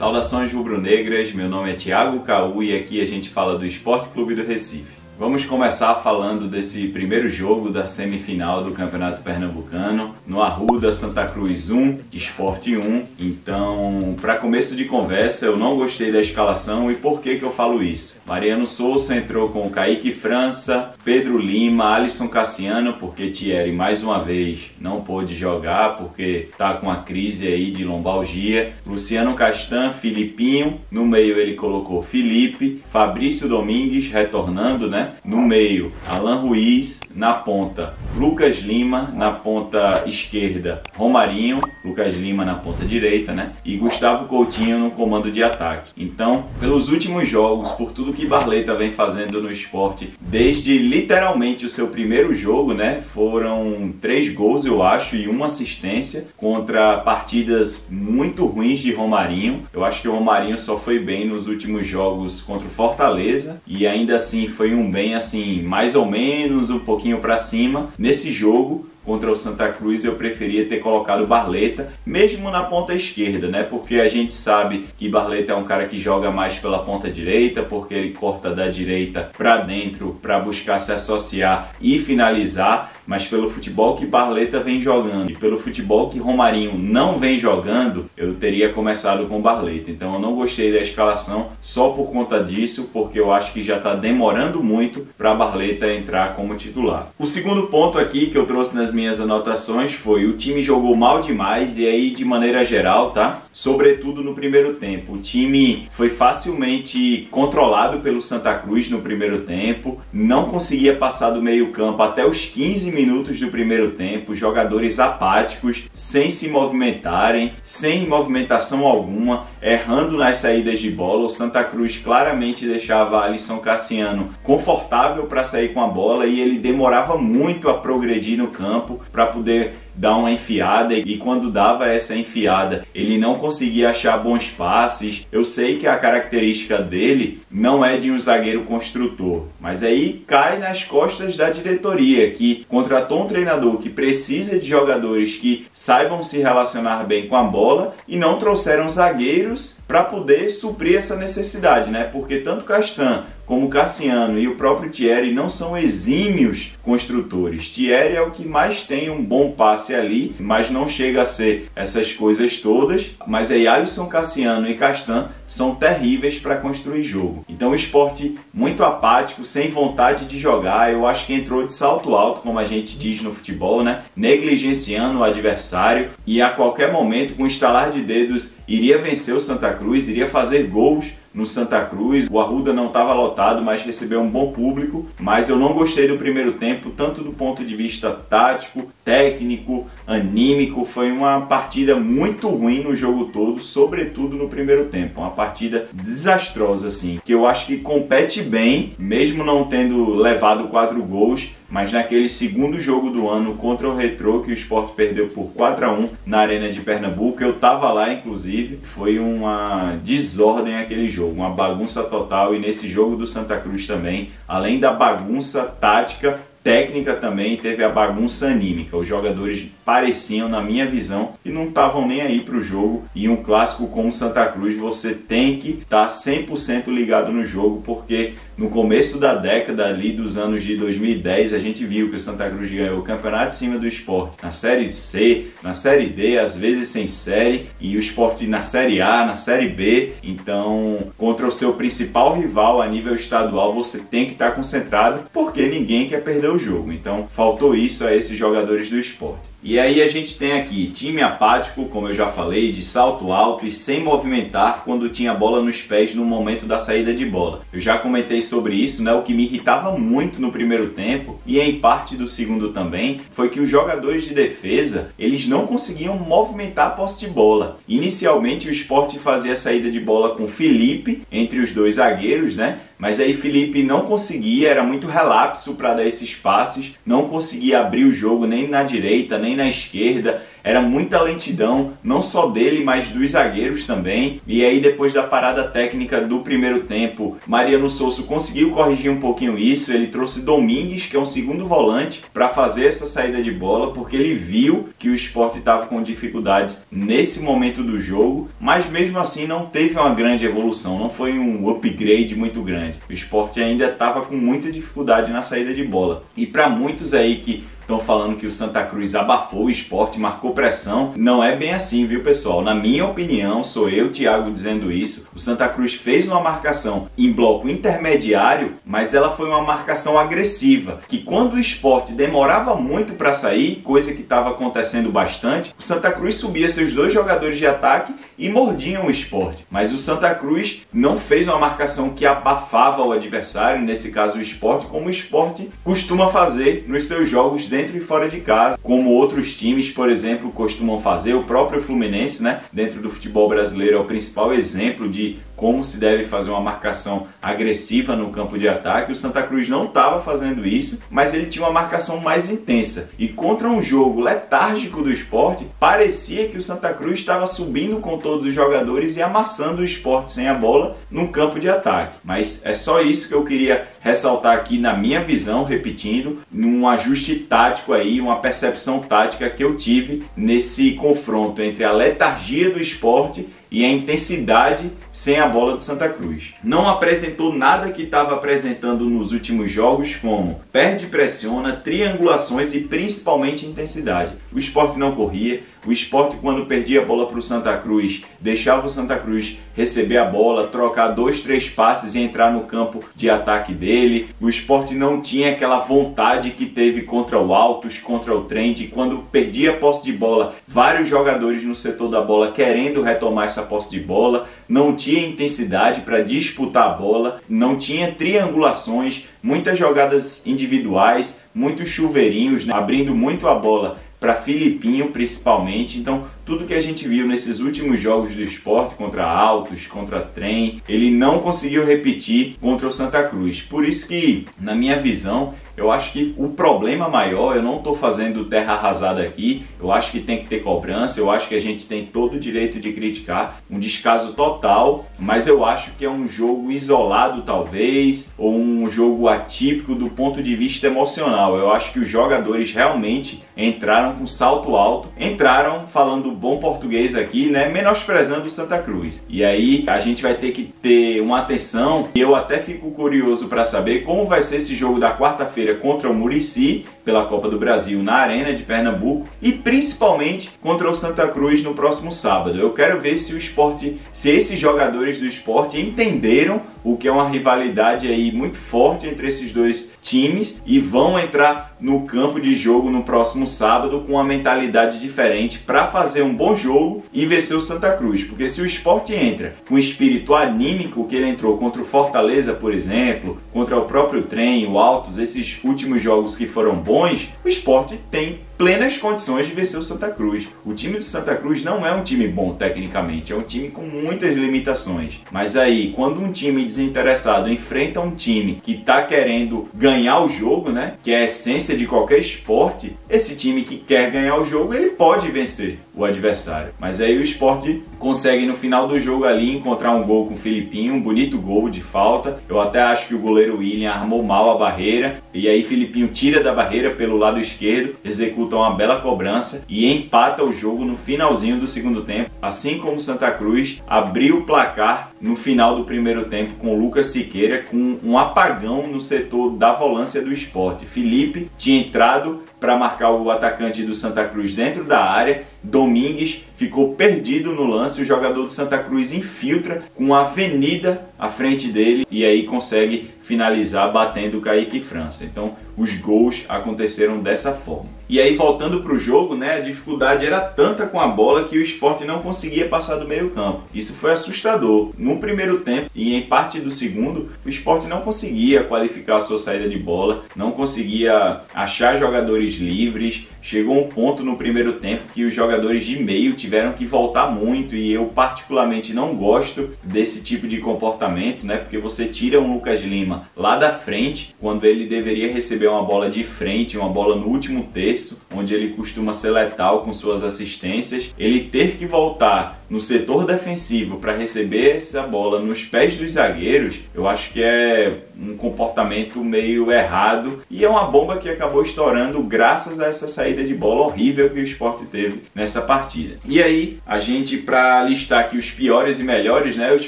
Saudações rubro-negras, meu nome é Thiago Caú e aqui a gente fala do Sport Clube do Recife. Vamos começar falando desse primeiro jogo da semifinal do Campeonato Pernambucano, no Arruda, Santa Cruz 1, Sport 1. Então, para começo de conversa, eu não gostei da escalação e por que eu falo isso? Mariano Souza entrou com Kaique França, Pedro Lima, Alisson Cassiano, porque Thierry mais uma vez não pôde jogar porque está com a crise aí de lombalgia, Luciano Castan, Filipinho, no meio ele colocou Felipe, Fabrício Domingues retornando, né? No meio, Alan Ruiz, na ponta, Lucas Lima, na ponta esquerda, Romarinho, Lucas Lima na ponta direita, né? E Gustavo Coutinho no comando de ataque. Então, pelos últimos jogos, por tudo que Barleta vem fazendo no esporte, desde literalmente o seu primeiro jogo, né? Foram 3 gols, eu acho, e 1 assistência contra partidas muito ruins de Romarinho. Eu acho que o Romarinho só foi bem nos últimos jogos contra o Fortaleza e ainda assim foi um bem assim, mais ou menos, um pouquinho para cima. Nesse jogo contra o Santa Cruz eu preferia ter colocado Barleta, mesmo na ponta esquerda, né? Porque a gente sabe que Barleta é um cara que joga mais pela ponta direita, porque ele corta da direita para dentro para buscar se associar e finalizar, mas pelo futebol que Barleta vem jogando e pelo futebol que Romarinho não vem jogando, eu teria começado com Barleta. Então eu não gostei da escalação só por conta disso, porque eu acho que já está demorando muito para Barleta entrar como titular. O segundo ponto aqui que eu trouxe nas minhas anotações foi: o time jogou mal demais, e aí de maneira geral, tá? Sobretudo no primeiro tempo. O time foi facilmente controlado pelo Santa Cruz no primeiro tempo, não conseguia passar do meio campo até os 15 minutos do primeiro tempo, jogadores apáticos, sem se movimentarem, sem movimentação alguma, errando nas saídas de bola. O Santa Cruz claramente deixava Alisson Cassiano confortável para sair com a bola e ele demorava muito a progredir no campo para poder dar uma enfiada, e quando dava essa enfiada ele não conseguia achar bons passes. Eu sei que a característica dele não é de um zagueiro construtor, mas aí cai nas costas da diretoria, que contratou um treinador que precisa de jogadores que saibam se relacionar bem com a bola e não trouxeram zagueiros para poder suprir essa necessidade, né? Porque tanto Castan como Cassiano e o próprio Thierry não são exímios construtores. Thierry é o que mais tem um bom passe ali, mas não chega a ser essas coisas todas. Mas aí Alisson, Cassiano e Castan são terríveis para construir jogo. Então o esporte muito apático, sem vontade de jogar. Eu acho que entrou de salto alto, como a gente diz no futebol, né? Negligenciando o adversário e a qualquer momento, com um estalar de dedos, iria vencer o Santa Cruz, iria fazer gols no Santa Cruz. O Arruda não estava lotado, mas recebeu um bom público. Mas eu não gostei do primeiro tempo, tanto do ponto de vista tático, técnico, anímico. Foi uma partida muito ruim no jogo todo, sobretudo no primeiro tempo. Uma partida desastrosa, assim, que eu acho que compete bem, mesmo não tendo levado 4 gols. Mas naquele segundo jogo do ano contra o Retrô, que o Sport perdeu por 4-1 na Arena de Pernambuco, eu tava lá inclusive, foi uma desordem aquele jogo, uma bagunça total. E nesse jogo do Santa Cruz também, além da bagunça tática, técnica também teve a bagunça anímica. Os jogadores pareciam, na minha visão, que não estavam nem aí para o jogo. E um clássico como o Santa Cruz, você tem que estar 100% ligado no jogo, porque no começo da década ali dos anos de 2010, a gente viu que o Santa Cruz ganhou o campeonato de cima do Sport na Série C, na Série D, às vezes sem série, e o Sport na Série A, na Série B. Então, contra o seu principal rival a nível estadual, você tem que estar concentrado, porque ninguém quer perder o jogo. Então faltou isso a esses jogadores do Sport. E aí a gente tem aqui time apático, como eu já falei, de salto alto e sem movimentar quando tinha a bola nos pés no momento da saída de bola. Eu já comentei sobre isso, né? O que me irritava muito no primeiro tempo e em parte do segundo também, foi que os jogadores de defesa, eles não conseguiam movimentar a posse de bola. Inicialmente o Sport fazia a saída de bola com Felipe entre os dois zagueiros, né? Mas aí Felipe não conseguia, era muito relapso para dar esses passes, não conseguia abrir o jogo nem na direita, nem na esquerda, era muita lentidão, não só dele, mas dos zagueiros também. E aí depois da parada técnica do primeiro tempo, Mariano Souza conseguiu corrigir um pouquinho isso. Ele trouxe Domingues, que é um segundo volante, para fazer essa saída de bola, porque ele viu que o Sport estava com dificuldades nesse momento do jogo, mas mesmo assim não teve uma grande evolução, não foi um upgrade muito grande. O Sport ainda estava com muita dificuldade na saída de bola. E para muitos aí que estão falando que o Santa Cruz abafou o Sport, marcou pressão, não é bem assim, viu, pessoal? Na minha opinião, sou eu, Thiago, dizendo isso, o Santa Cruz fez uma marcação em bloco intermediário, mas ela foi uma marcação agressiva, que quando o Sport demorava muito para sair, coisa que estava acontecendo bastante, o Santa Cruz subia seus 2 jogadores de ataque e mordiam o Sport. Mas o Santa Cruz não fez uma marcação que abafava o adversário, nesse caso o Sport, como o Sport costuma fazer nos seus jogos dentro e fora de casa, como outros times, por exemplo, costumam fazer. O próprio Fluminense, né, dentro do futebol brasileiro, é o principal exemplo de como se deve fazer uma marcação agressiva no campo de ataque. O Santa Cruz não estava fazendo isso, mas ele tinha uma marcação mais intensa. E contra um jogo letárgico do Sport, parecia que o Santa Cruz estava subindo com todos os jogadores e amassando o Sport sem a bola no campo de ataque. Mas é só isso que eu queria ressaltar aqui na minha visão, repetindo, num ajuste tático aí, uma percepção tática que eu tive nesse confronto entre a letargia do Sport e a intensidade sem a bola do Santa Cruz. Não apresentou nada que estava apresentando nos últimos jogos, como perde, pressiona, triangulações e principalmente intensidade. O Sport não corria, o Sport, quando perdia a bola para o Santa Cruz, deixava o Santa Cruz receber a bola, trocar 2, 3 passes e entrar no campo de ataque dele. O Sport não tinha aquela vontade que teve contra o Altos, contra o Trend, quando perdia a posse de bola, vários jogadores no setor da bola querendo retomar essa posse de bola, não tinha intensidade para disputar a bola, não tinha triangulações, muitas jogadas individuais, muitos chuveirinhos, né, abrindo muito a bola para Filipinho principalmente. Então tudo que a gente viu nesses últimos jogos do Sport, contra Altos, contra Trem, ele não conseguiu repetir contra o Santa Cruz. Por isso que, na minha visão, eu acho que o problema maior, eu não estou fazendo terra arrasada aqui, eu acho que tem que ter cobrança, eu acho que a gente tem todo o direito de criticar, um descaso total, mas eu acho que é um jogo isolado talvez, ou um jogo atípico do ponto de vista emocional. Eu acho que os jogadores realmente entraram com salto alto, entraram falando bom português aqui, né, menosprezando o Santa Cruz. E aí a gente vai ter que ter uma atenção, e eu até fico curioso para saber como vai ser esse jogo da quarta-feira contra o Muricy, pela Copa do Brasil na Arena de Pernambuco, e principalmente contra o Santa Cruz no próximo sábado. Eu quero ver se o Sport, se esses jogadores do Sport entenderam o que é uma rivalidade aí muito forte entre esses dois times e vão entrar no campo de jogo no próximo sábado com uma mentalidade diferente para fazer um bom jogo e vencer o Santa Cruz. Porque se o Sport entra com o espírito anímico que ele entrou contra o Fortaleza, por exemplo, contra o próprio Trem, o Altos, esses últimos jogos que foram bons, o Sport tem plenas condições de vencer o Santa Cruz. O time do Santa Cruz não é um time bom tecnicamente, é um time com muitas limitações. Mas aí, quando um time desinteressado enfrenta um time que está querendo ganhar o jogo, né, que é a essência de qualquer esporte, esse time que quer ganhar o jogo, ele pode vencer o adversário. Mas aí o Sport consegue no final do jogo ali encontrar um gol com o Filipinho, um bonito gol de falta. Eu até acho que o goleiro William armou mal a barreira, e aí Filipinho tira da barreira pelo lado esquerdo, executa uma bela cobrança e empata o jogo no finalzinho do segundo tempo, assim como o Santa Cruz abriu o placar no final do primeiro tempo com o Lucas Siqueira, com um apagão no setor da volância do Sport. Felipe tinha entrado para marcar o atacante do Santa Cruz dentro da área, Domingues ficou perdido no lance, o jogador do Santa Cruz infiltra com uma avenida à frente dele e aí consegue finalizar batendo o Kaique França. Então os gols aconteceram dessa forma. E aí voltando para o jogo, né, a dificuldade era tanta com a bola que o Sport não conseguia passar do meio campo. Isso foi assustador. No primeiro tempo e em parte do segundo, o Sport não conseguia qualificar a sua saída de bola, não conseguia achar jogadores livres, chegou um ponto no primeiro tempo que os jogadores de meio tiveram que voltar muito, e eu particularmente não gosto desse tipo de comportamento, né? Porque você tira um Lucas Lima lá da frente, quando ele deveria receber uma bola de frente, uma bola no último terço, onde ele costuma ser letal com suas assistências. Ele ter que voltar no setor defensivo para receber essa bola nos pés dos zagueiros, eu acho que é um comportamento meio errado, e é uma bomba que acabou estourando graças a essa saída de bola horrível que o Sport teve nessa partida. E aí, a gente, para listar aqui os piores e melhores, né? Os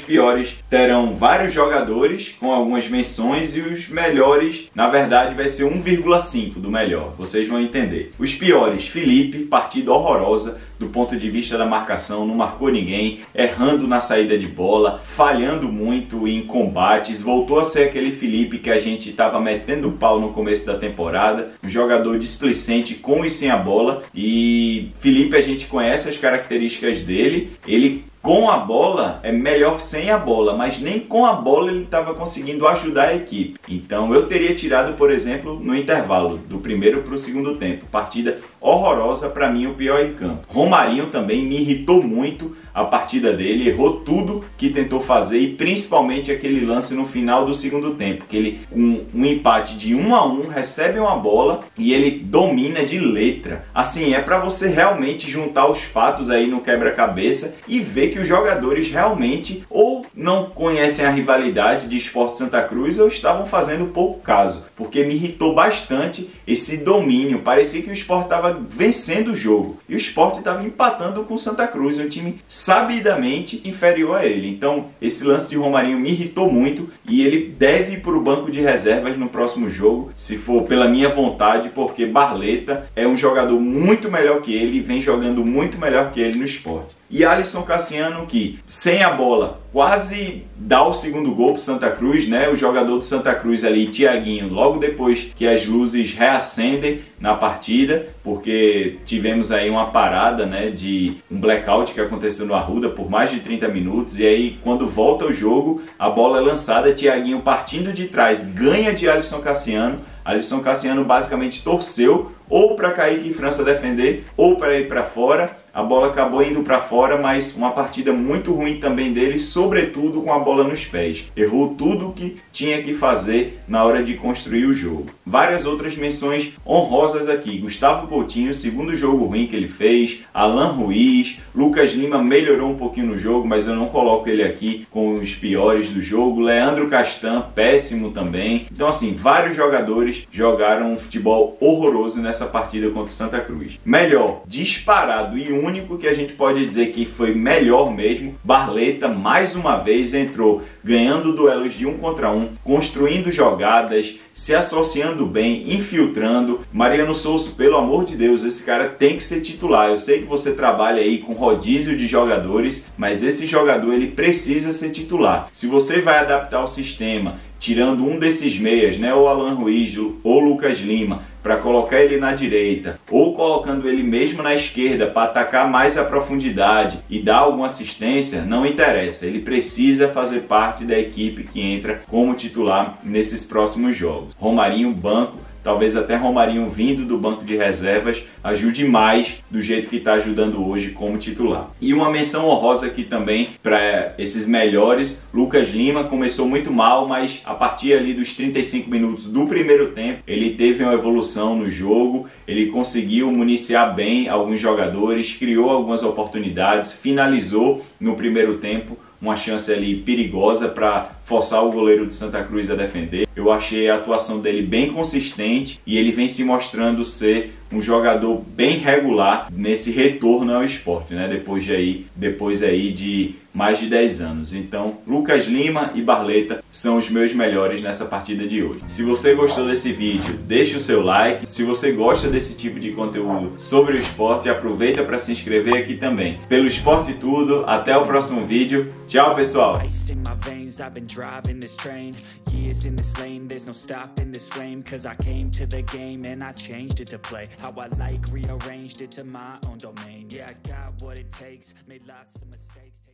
piores terão vários jogadores com algumas menções, e os melhores, na verdade, vai ser 1,5 do melhor. Vocês vão entender. Os piores: Felipe, partida horrorosa do ponto de vista da marcação, não marcou ninguém, errando na saída de bola, falhando muito em combates, voltou a ser aquele Felipe que a gente estava metendo pau no começo da temporada, um jogador displicente com e sem a bola. E Felipe, a gente conhece as características dele, ele com a bola é melhor sem a bola, mas nem com a bola ele estava conseguindo ajudar a equipe. Então eu teria tirado, por exemplo, no intervalo do primeiro para o segundo tempo. Partida horrorosa, para mim o pior em campo. Romarinho também me irritou muito a partida dele, errou tudo que tentou fazer, e principalmente aquele lance no final do segundo tempo, que ele, um empate de 1-1, recebe uma bola e ele domina de letra. Assim, é para você realmente juntar os fatos aí no quebra-cabeça e ver que os jogadores realmente ou não conhecem a rivalidade de Sport Santa Cruz ou estavam fazendo pouco caso, porque me irritou bastante esse domínio. Parecia que o Sport estava vencendo o jogo e o Sport estava empatando com o Santa Cruz, um time sabidamente inferior a ele. Então esse lance de Romarinho me irritou muito, e ele deve ir para o banco de reservas no próximo jogo, se for pela minha vontade, porque Barleta é um jogador muito melhor que ele e vem jogando muito melhor que ele no Sport. E Alisson Cassiano, que sem a bola quase dá o segundo gol para Santa Cruz, né? O jogador do Santa Cruz ali, Thiaguinho, logo depois que as luzes reacendem na partida, porque tivemos aí uma parada, né, de um blackout que aconteceu no Arruda por mais de 30 minutos, e aí quando volta o jogo, a bola é lançada, Thiaguinho partindo de trás, ganha de Alisson Cassiano. Alisson Cassiano basicamente torceu ou para Kaique França defender ou para ir para fora. A bola acabou indo para fora, mas uma partida muito ruim também dele, sobretudo com a bola nos pés. Errou tudo o que tinha que fazer na hora de construir o jogo. Várias outras menções honrosas aqui. Gustavo Coutinho, segundo jogo ruim que ele fez. Alan Ruiz. Lucas Lima melhorou um pouquinho no jogo, mas eu não coloco ele aqui com os piores do jogo. Leandro Castan, péssimo também. Então assim, vários jogadores jogaram um futebol horroroso nessa partida contra o Santa Cruz. Melhor, disparado e único que a gente pode dizer que foi melhor mesmo, Barleta mais uma vez entrou ganhando duelos de 1 contra 1, construindo jogadas, se associando bem, infiltrando. Mariano Souza, pelo amor de Deus, esse cara tem que ser titular. Eu sei que você trabalha aí com rodízio de jogadores, mas esse jogador ele precisa ser titular. Se você vai adaptar o sistema tirando um desses meias, né, ou Alan Ruiz ou Lucas Lima, para colocar ele na direita, ou colocando ele mesmo na esquerda para atacar mais a profundidade e dar alguma assistência, não interessa. Ele precisa fazer parte da equipe que entra como titular nesses próximos jogos. Romarinho, banco. Talvez até Romarinho vindo do banco de reservas ajude mais do jeito que está ajudando hoje como titular. E uma menção honrosa aqui também para esses melhores. Lucas Lima começou muito mal, mas a partir ali dos 35 minutos do primeiro tempo, ele teve uma evolução no jogo, ele conseguiu municiar bem alguns jogadores, criou algumas oportunidades, finalizou no primeiro tempo uma chance ali perigosa para forçar o goleiro de Santa Cruz a defender. Eu achei a atuação dele bem consistente e ele vem se mostrando ser um jogador bem regular nesse retorno ao esporte, né? Depois aí de mais de 10 anos. Então, Lucas Lima e Barleta são os meus melhores nessa partida de hoje. Se você gostou desse vídeo, deixe o seu like. Se você gosta desse tipo de conteúdo sobre o esporte, aproveita para se inscrever aqui também. Pelo Esporte Tudo, até o próximo vídeo. Tchau, pessoal! I've been driving this train, years in this lane, there's no stopping this flame, cause I came to the game and I changed it to play how I like, rearranged it to my own domain. Yeah, I got what it takes, made lots of mistakes.